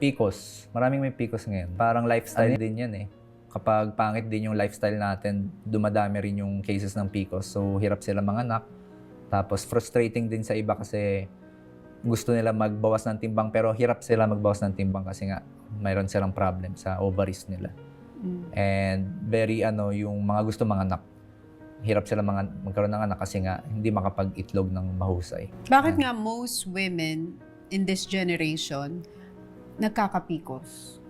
PCOS. Maraming may PCOS ngayon. Parang lifestyle din yan eh. Kapag pangit din yung lifestyle natin, dumadami rin yung cases ng PCOS. So, hirap sila manganak. Tapos, frustrating din sa iba kasi gusto nila magbawas ng timbang pero hirap sila magbawas ng timbang kasi nga mayroon silang problem sa ovaries nila. And very yung mga gusto manganak. Hirap sila magkaroon ng anak kasi nga hindi makapag-itlog ng mahusay. Bakit nga most women in this generation nagkakapikos?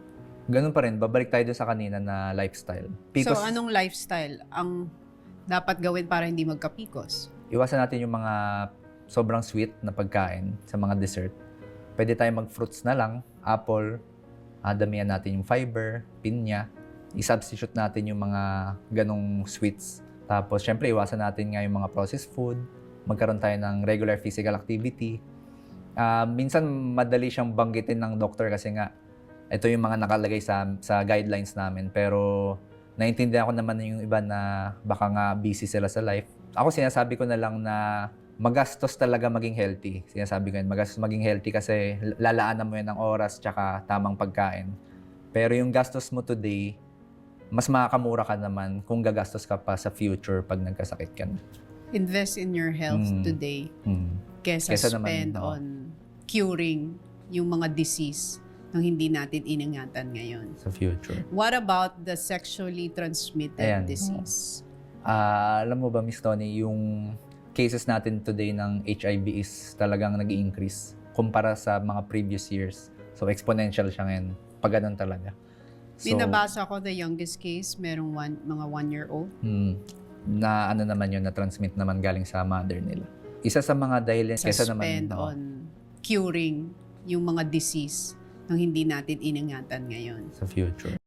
Ganun pa rin, babalik tayo dun sa kanina na lifestyle. So anong lifestyle ang dapat gawin para hindi magkapikos? Iwasan natin yung mga sobrang sweet na pagkain sa mga dessert. Pwede tayo mag-fruits na lang, apple, damihan natin yung fiber, pinya, i-substitute natin yung mga ganong sweets. Tapos, syempre, iwasan natin nga yung mga processed food, magkaroon tayo ng regular physical activity. Minsan, madali siyang banggitin ng doktor kasi nga, ito yung mga nakalagay sa guidelines namin. Pero, naiintindihan ko naman yung iba na baka nga busy sila sa life. Ako, sinasabi ko na lang na magastos talaga maging healthy. Sinasabi ko yun, magastos maging healthy kasi lalaanan mo yan ng oras tsaka tamang pagkain. Pero yung gastos mo today, mas makakamura ka naman kung gagastos ka pa sa future pag nagkasakit ka na. Invest in your health today kesa spend on curing yung mga disease nang hindi natin iningatan ngayon. Sa future. What about the sexually transmitted disease? Alam mo ba, Miss Tony, yung cases natin today ng HIV is talagang nag-i-increase kumpara sa mga previous years. So, exponential siya ngayon. Pag ganun talaga. So, Binabasa ko the youngest case, merong mga 1-year-old. Na naman yun, na-transmit naman galing sa mother nila. Isa sa mga dahilan kesa naman Spend on curing yung mga disease nang hindi natin iningatan ngayon. sa future.